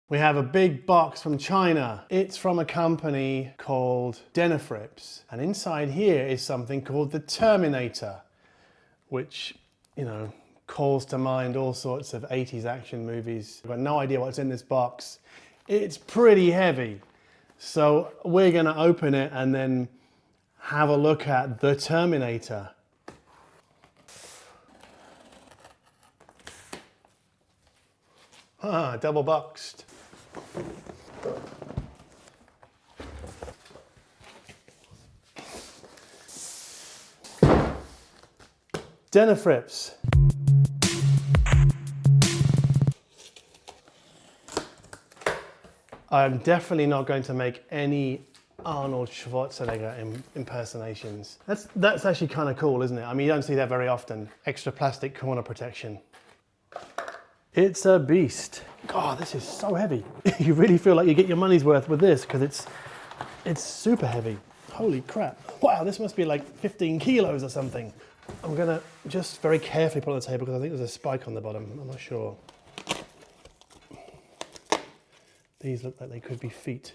We have a big box from China. It's from a company called Denafrips. And inside here is something called the Terminator, which, you know, calls to mind all sorts of 80s action movies. I've got no idea what's in this box. It's pretty heavy. So we're gonna open it and then have a look at the Terminator. Ah, double boxed. Denafrips. I'm definitely not going to make any Arnold Schwarzenegger impersonations. That's actually kind of cool, isn't it? I mean, you don't see that very often. Extra plastic corner protection. It's a beast. God, this is so heavy. You really feel like you get your money's worth with this because it's super heavy. Holy crap. Wow, this must be like 15 kilos or something. I'm gonna just very carefully put it on the table because I think there's a spike on the bottom. I'm not sure. These look like they could be feet.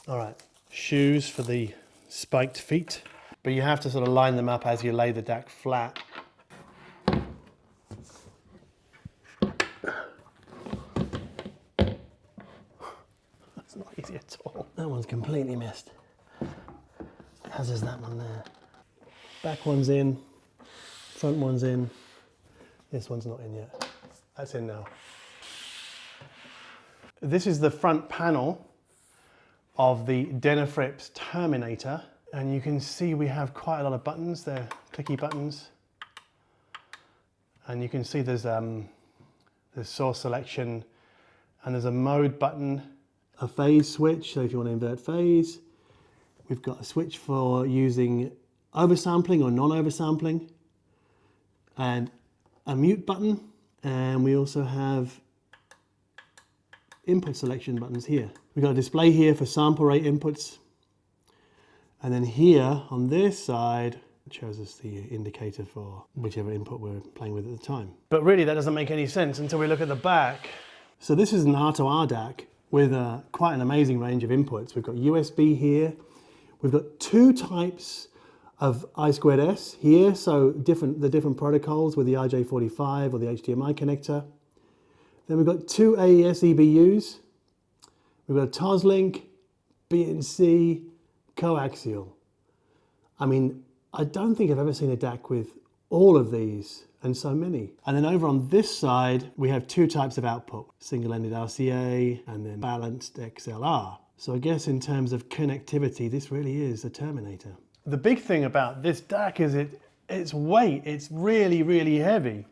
All right, shoes for the spiked feet. But you have to sort of line them up as you lay the DAC flat. That's not easy at all. That one's completely missed. As is that one there. Back one's in, front one's in. This one's not in yet. That's in now. This is the front panel of the Denafrips Terminator. And you can see we have quite a lot of buttons. They're clicky buttons. And you can see there's source selection and there's a mode button, a phase switch, so if you want to invert phase. We've got a switch for using oversampling or non-oversampling, and a mute button, and we also have input selection buttons here. We've got a display here for sample rate inputs, and then here on this side it shows us the indicator for whichever input we're playing with at the time. But really that doesn't make any sense until we look at the back. So this is an R-2R DAC with quite an amazing range of inputs. We've got USB here, we've got two types of I2S here, so the different protocols with the RJ45 or the HDMI connector. Then we've got two AES EBUs. We've got a Toslink, BNC, coaxial. I mean, I don't think I've ever seen a DAC with all of these and so many. And then over on this side, we have two types of output, single-ended RCA and then balanced XLR. So I guess in terms of connectivity, this really is a Terminator. The big thing about this DAC is its weight. It's really, really heavy.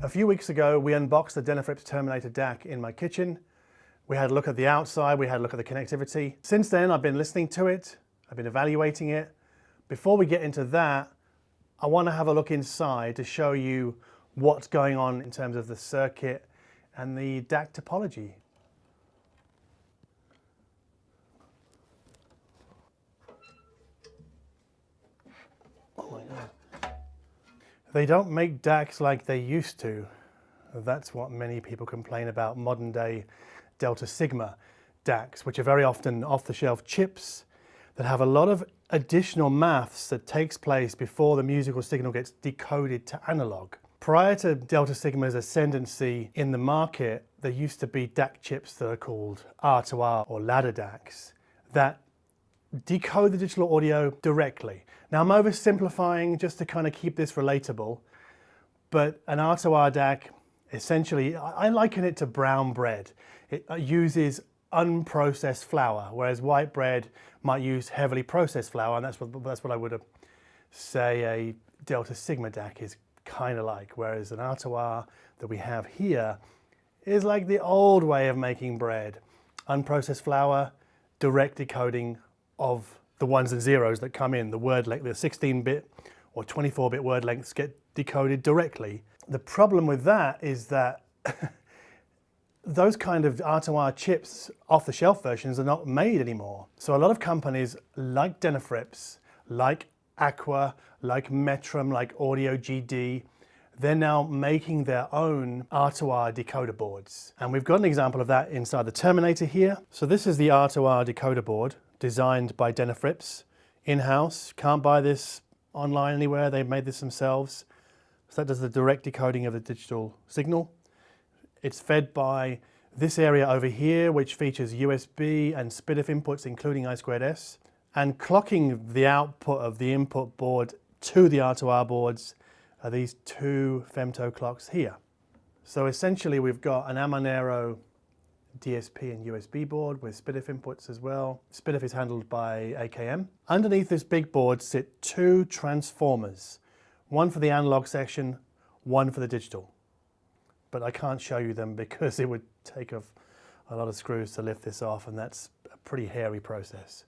A few weeks ago, we unboxed the Denafrips Terminator DAC in my kitchen. We had a look at the outside, we had a look at the connectivity. Since then, I've been listening to it, I've been evaluating it. Before we get into that, I want to have a look inside to show you what's going on in terms of the circuit and the DAC topology. Oh my God. They don't make DACs like they used to. That's what many people complain about modern day Delta Sigma DACs, which are very often off-the-shelf chips that have a lot of additional maths that takes place before the musical signal gets decoded to analog. Prior to Delta Sigma's ascendancy in the market, there used to be DAC chips that are called R-2R or ladder DACs that decode the digital audio directly. Now I'm oversimplifying just to kind of keep this relatable, but an R-2R DAC, essentially, I liken it to brown bread. It uses unprocessed flour, whereas white bread might use heavily processed flour, and that's what I would say a Delta Sigma DAC is kind of like, whereas an R-2R that we have here is like the old way of making bread. Unprocessed flour, direct decoding of the ones and zeros that come in, the word length, the 16-bit or 24-bit word lengths get decoded directly. The problem with that is that those kind of R-to-R chips, off-the-shelf versions, are not made anymore. So a lot of companies like Denafrips, like Aqua, like Metrum, like Audio GD, they're now making their own R-to-R decoder boards. And we've got an example of that inside the Terminator here. So this is the R-to-R decoder board designed by Denafrips in-house. Can't buy this online anywhere, they've made this themselves. So that does the direct decoding of the digital signal. It's fed by this area over here, which features USB and SPDIF inputs, including I2S, and clocking the output of the input board to the R-to-R boards are these two femto clocks here. So essentially we've got an Amanero DSP and USB board with SPDIF inputs as well. SPDIF is handled by AKM. Underneath this big board sit two transformers, one for the analog section, one for the digital. But I can't show you them because it would take a lot of screws to lift this off, and that's a pretty hairy process.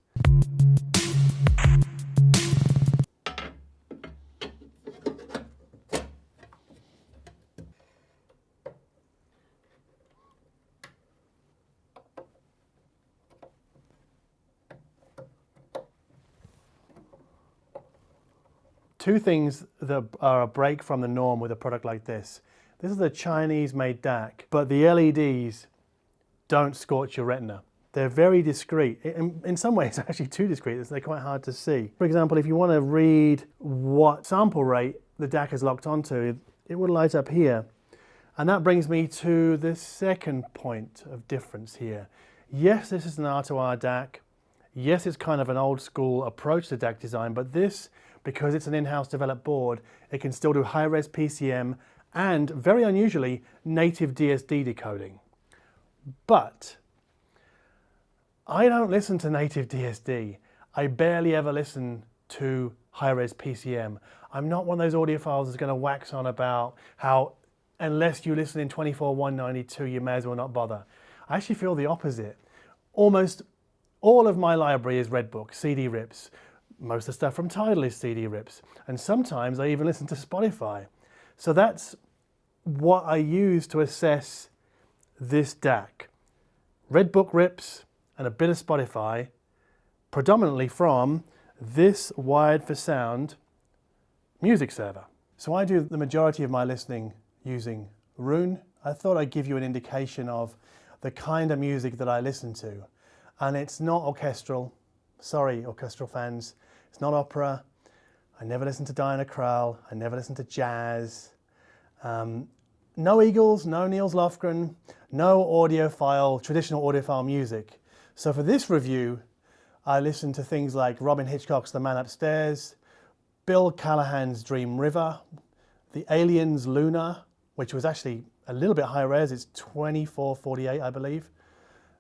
Two things that are a break from the norm with a product like this. This is a Chinese made DAC, but the LEDs don't scorch your retina. They're very discreet. In some ways, actually too discreet, they're quite hard to see. For example, if you want to read what sample rate the DAC is locked onto, it will light up here. And that brings me to the second point of difference here. Yes, this is an R-to-R DAC. Yes, it's kind of an old school approach to DAC design, but this, because it's an in-house developed board, it can still do high-res PCM and, very unusually, native DSD decoding. But I don't listen to native DSD. I barely ever listen to high-res PCM. I'm not one of those audiophiles that's going to wax on about how, unless you listen in 24.192, you may as well not bother. I actually feel the opposite. Almost all of my library is Redbook, CD rips. Most of the stuff from Tidal is CD rips. And sometimes I even listen to Spotify. So that's what I use to assess this DAC. Redbook rips and a bit of Spotify, predominantly from this Wired for Sound music server. So I do the majority of my listening using Roon. I thought I'd give you an indication of the kind of music that I listen to. And it's not orchestral. Sorry, orchestral fans. It's not opera. I never listen to Diana Krall. I never listen to jazz. No Eagles, no Niels Lofgren, no audiophile, traditional audiophile music. So for this review, I listened to things like Robin Hitchcock's The Man Upstairs, Bill Callahan's Dream River, The Aliens' Luna, which was actually a little bit high res, it's 2448, I believe.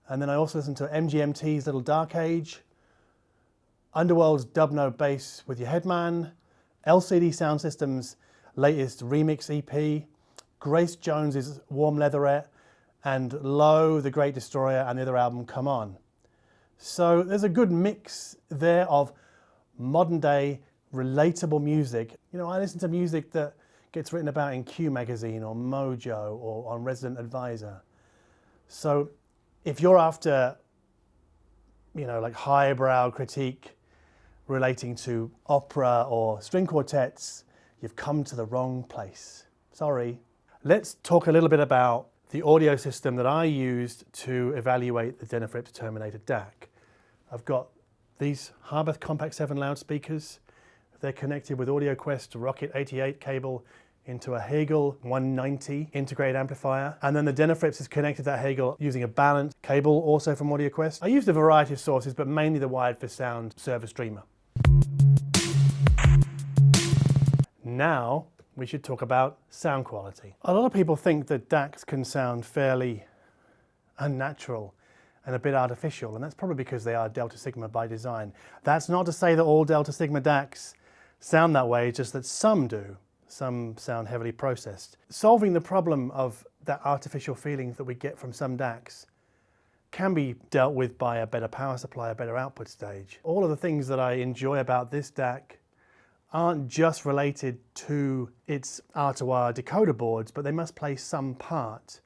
And then I also listened to MGMT's Little Dark Age, Underworld's Dub No Bass with Your Headman, LCD Sound System's latest remix EP, Grace Jones's Warm Leatherette, and Low, The Great Destroyer, and the other album, Come On. So there's a good mix there of modern day relatable music. You know, I listen to music that gets written about in Q Magazine or Mojo or on Resident Advisor. So if you're after, you know, like highbrow critique relating to opera or string quartets, you've come to the wrong place. Sorry. Let's talk a little bit about the audio system that I used to evaluate the Denafrips Terminator DAC. I've got these Harbath Compact 7 loudspeakers. They're connected with AudioQuest Rocket 88 cable into a Hagel 190 integrated amplifier. And then the Denafrips is connected to that Hagel using a balanced cable also from AudioQuest. I used a variety of sources, but mainly the Wired for Sound server streamer. Now, we should talk about sound quality. A lot of people think that DACs can sound fairly unnatural and a bit artificial, and that's probably because they are Delta Sigma by design. That's not to say that all Delta Sigma DACs sound that way, just that some do. Some sound heavily processed. Solving the problem of that artificial feeling that we get from some DACs can be dealt with by a better power supply, a better output stage. All of the things that I enjoy about this DAC aren't just related to its R-to-R decoder boards, but they must play some part.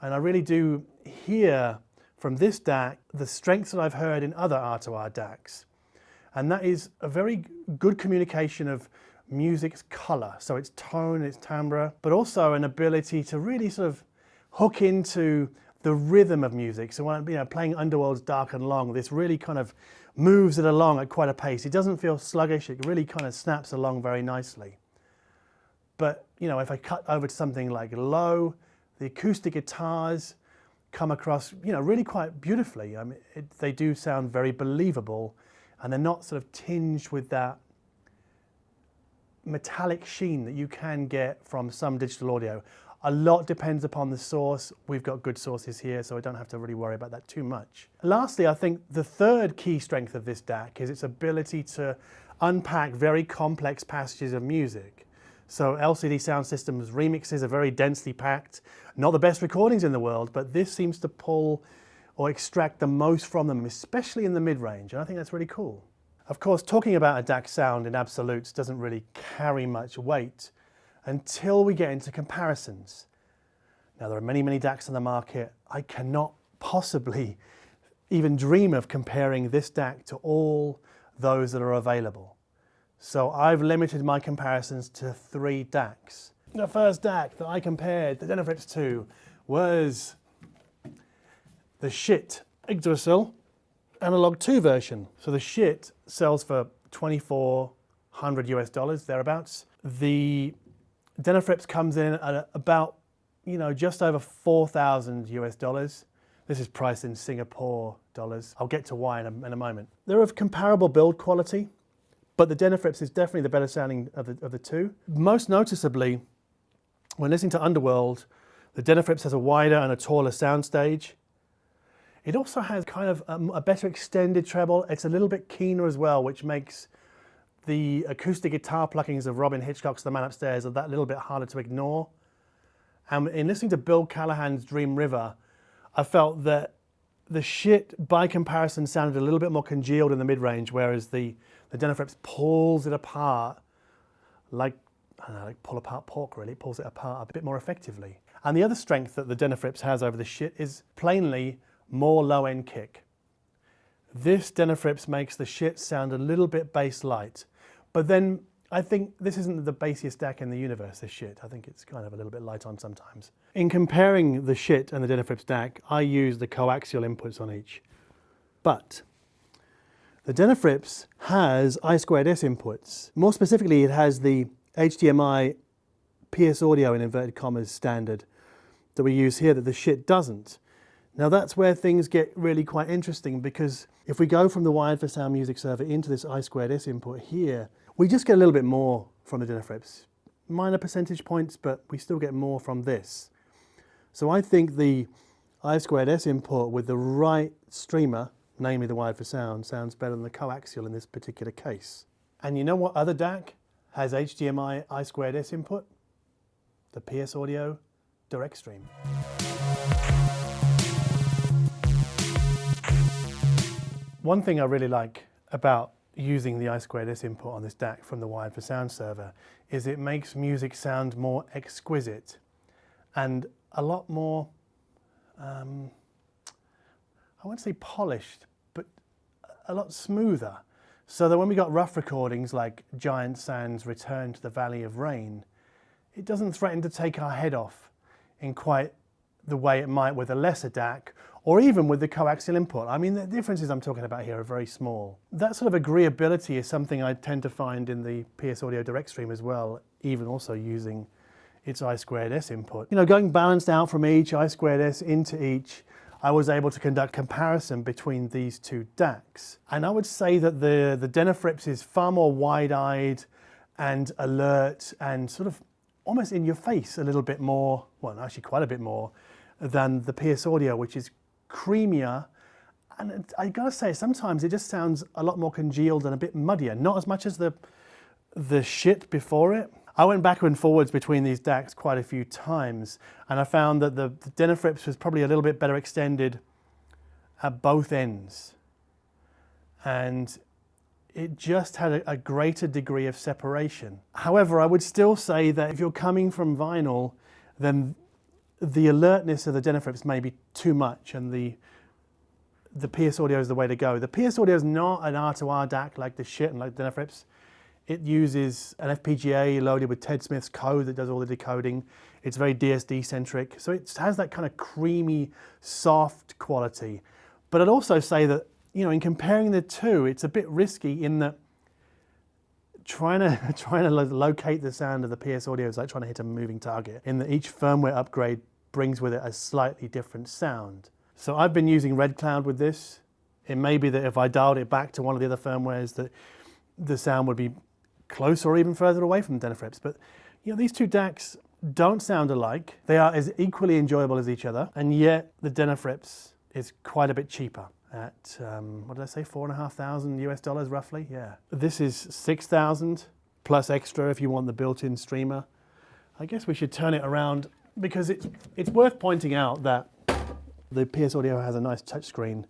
And I really do hear from this DAC the strengths that I've heard in other R-2R DACs. And that is a very good communication of music's color. So its tone, its timbre, but also an ability to really sort of hook into the rhythm of music. So when I'm playing Underworld's Dark and Long, this really kind of moves it along at quite a pace. It doesn't feel sluggish, it really kind of snaps along very nicely. But if I cut over to something like low, the acoustic guitars come across really quite beautifully. I mean, they do sound very believable, and they're not sort of tinged with that metallic sheen that you can get from some digital audio. A lot depends upon the source. We've got good sources here, so I don't have to really worry about that too much. Lastly, I think the third key strength of this DAC is its ability to unpack very complex passages of music. So LCD Sound System's remixes are very densely packed. Not the best recordings in the world, but this seems to pull or extract the most from them, especially in the mid-range, and I think that's really cool. Of course, talking about a DAC sound in absolutes doesn't really carry much weight until we get into comparisons. Now, there are many, many DACs on the market. I cannot possibly even dream of comparing this DAC to all those that are available. So I've limited my comparisons to 3 DACs. The first DAC that I compared the Denafrips to was the Schiit Yggdrasil Analog 2 version. So the Schiit sells for $2,400 US, thereabouts. The Denafrips comes in at about, just over 4,000 US. This is priced in Singapore dollars. I'll get to why in a moment. They're of comparable build quality, but the Denafrips is definitely the better sounding of the two. Most noticeably, when listening to Underworld, the Denafrips has a wider and a taller soundstage. It also has kind of a better extended treble. It's a little bit keener as well, which makes the acoustic guitar pluckings of Robin Hitchcock's The Man Upstairs that little bit harder to ignore. And in listening to Bill Callahan's Dream River, I felt that the Schiit, by comparison, sounded a little bit more congealed in the mid-range, whereas the Denafrips pulls it apart like pull apart pork, really. It pulls it apart a bit more effectively. And the other strength that the Denafrips has over the Schiit is plainly more low-end kick. This Denafrips makes the Schiit sound a little bit bass light, but then I think this isn't the bassiest DAC in the universe, this Schiit. I think it's kind of a little bit light on sometimes. In comparing the Schiit and the Denafrips DAC, I use the coaxial inputs on each. But the Denafrips has I2S inputs. More specifically, it has the HDMI PS audio in inverted commas standard that we use here that the Schiit doesn't. Now that's where things get really quite interesting, because if we go from the wired for sound music server into this I2S input here, we just get a little bit more from the Denafrips. Minor percentage points, but we still get more from this. So I think the I2S input with the right streamer, namely the wired for sound, sounds better than the coaxial in this particular case. And you know what other DAC has HDMI I2S input? The PS Audio Direct Stream. One thing I really like about using the I2S input on this DAC from the wired for sound server is it makes music sound more exquisite and a lot more, I won't say polished, but a lot smoother. So that when we got rough recordings like Giant Sand's Return to the Valley of Rain, it doesn't threaten to take our head off in quite the way it might with a lesser DAC, or even with the coaxial input. I mean, the differences I'm talking about here are very small. That sort of agreeability is something I tend to find in the PS Audio Direct Stream as well, even also using its I2S input. Going balanced out from each, I2S into each, I was able to conduct comparison between these two DACs. And I would say that the Denafrips is far more wide-eyed and alert and sort of almost in your face a little bit more, well, actually quite a bit more, than the PS Audio, which is creamier. And I gotta say, sometimes it just sounds a lot more congealed and a bit muddier. Not as much as the Schiit before it. I went backwards and forwards between these DACs quite a few times, and I found that the Denafrips was probably a little bit better extended at both ends. And it just had a greater degree of separation. However, I would still say that if you're coming from vinyl, then the alertness of the Denafrips may be too much, and the PS Audio is the way to go. The PS Audio is not an R-to-R DAC like the Schiit and like Denafrips. It uses an FPGA loaded with Ted Smith's code that does all the decoding. It's very DSD centric, so it has that kind of creamy, soft quality. But I'd also say that, you know, in comparing the two, it's a bit risky in that trying to locate the sound of the PS Audio is like trying to hit a moving target, in that each firmware upgrade brings with it a slightly different sound. So I've been using Red Cloud with this. It may be that if I dialed it back to one of the other firmwares that the sound would be closer or even further away from the Denafrips. But you know, these two DACs don't sound alike. They are as equally enjoyable as each other, and yet the Denafrips is quite a bit cheaper at, what did I say, $4,500 US roughly? Yeah. This is $6,000 plus extra if you want the built-in streamer. I guess we should turn it around because it's worth pointing out that the PS Audio has a nice touchscreen,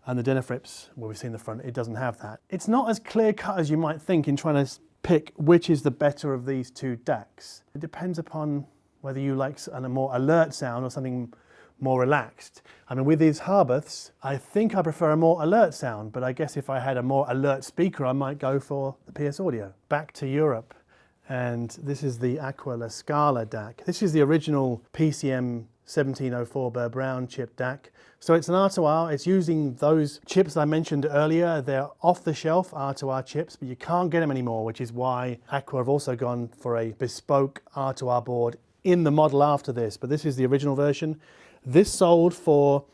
and the Denafrips, well, we've seen the front, it doesn't have that. It's not as clear-cut as you might think in trying to pick which is the better of these two DACs. It depends upon whether you like a more alert sound or something more relaxed. I mean, with these Harbuths, I think I prefer a more alert sound, but I guess if I had a more alert speaker, I might go for the PS Audio. Back to Europe, and this is the Aqua Scala DAC. This is the original PCM 1704 Burr Brown chip DAC. So it's an R-to-R, it's using those chips I mentioned earlier. They're off-the-shelf R-to-R chips, but you can't get them anymore, which is why Aqua have also gone for a bespoke R-to-R board in the model after this. But this is the original version. This sold for,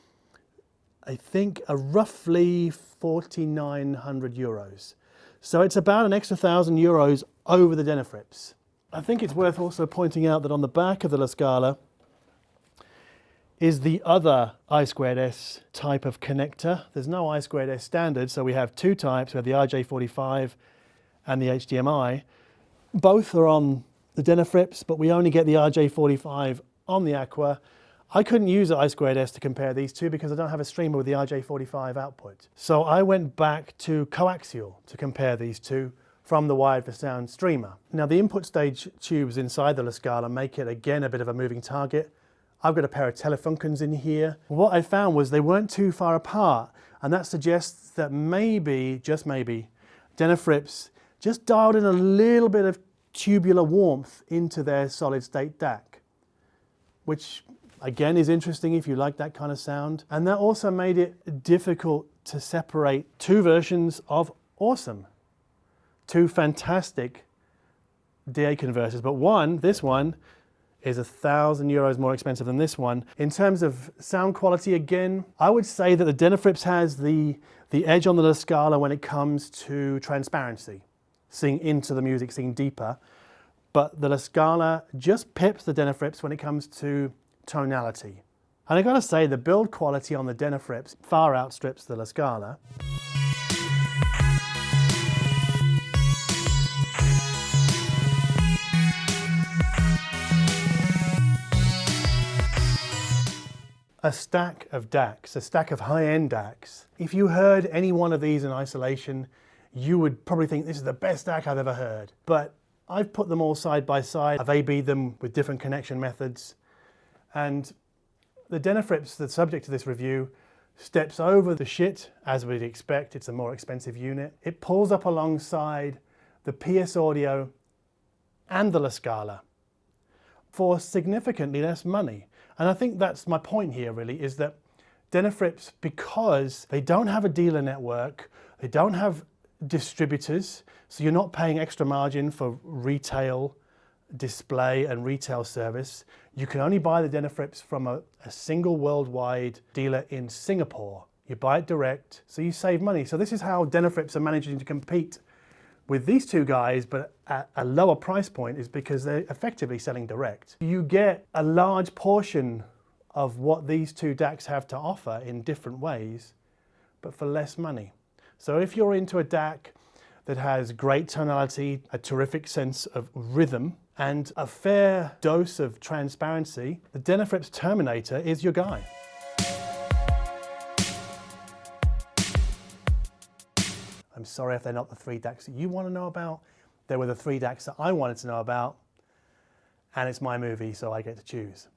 I think, a roughly 4,900 euros. So it's about an extra 1,000 euros over the Denafrips. I think it's worth also pointing out that on the back of the La Scala is the other I2S type of connector. There's no I2S standard, so we have two types. We have the RJ45 and the HDMI. Both are on the Denafrips, but we only get the RJ45 on the Aqua. I couldn't use the I2S to compare these two because I don't have a streamer with the RJ45 output. So I went back to coaxial to compare these two from the wired for sound streamer. Now the input stage tubes inside the La Scala make it again a bit of a moving target. I've got a pair of Telefunkens in here. What I found was they weren't too far apart, and that suggests that maybe, just maybe, Denafrips just dialed in a little bit of tubular warmth into their solid state DAC, which again is interesting if you like that kind of sound. And that also made it difficult to separate two versions of awesome, two fantastic DA converters, but this one, is 1,000 euros more expensive than this one. In terms of sound quality, again, I would say that the Denafrips has the edge on the La Scala when it comes to transparency, seeing into the music, seeing deeper. But the La Scala just pips the Denafrips when it comes to tonality. And I gotta say, the build quality on the Denafrips far outstrips the La Scala. A stack of DACs, a stack of high-end DACs. If you heard any one of these in isolation, you would probably think this is the best DAC I've ever heard. But I've put them all side by side. I've A/B'd them with different connection methods. And the Denafrips, the subject of this review, steps over the Schiit, as we'd expect. It's a more expensive unit. It pulls up alongside the PS Audio and the La Scala for significantly less money. And I think that's my point here really, is that Denafrips, because they don't have a dealer network, they don't have distributors, so you're not paying extra margin for retail display and retail service. You can only buy the Denafrips from a single worldwide dealer in Singapore. You buy it direct, so you save money. So this is how Denafrips are managing to compete with these two guys, but at a lower price point, is because they're effectively selling direct. You get a large portion of what these two DACs have to offer in different ways, but for less money. So if you're into a DAC that has great tonality, a terrific sense of rhythm, and a fair dose of transparency, the Denafrips Terminator is your guy. I'm sorry if they're not the three DACs that you want to know about. They were the three DACs that I wanted to know about, and it's my movie, so I get to choose.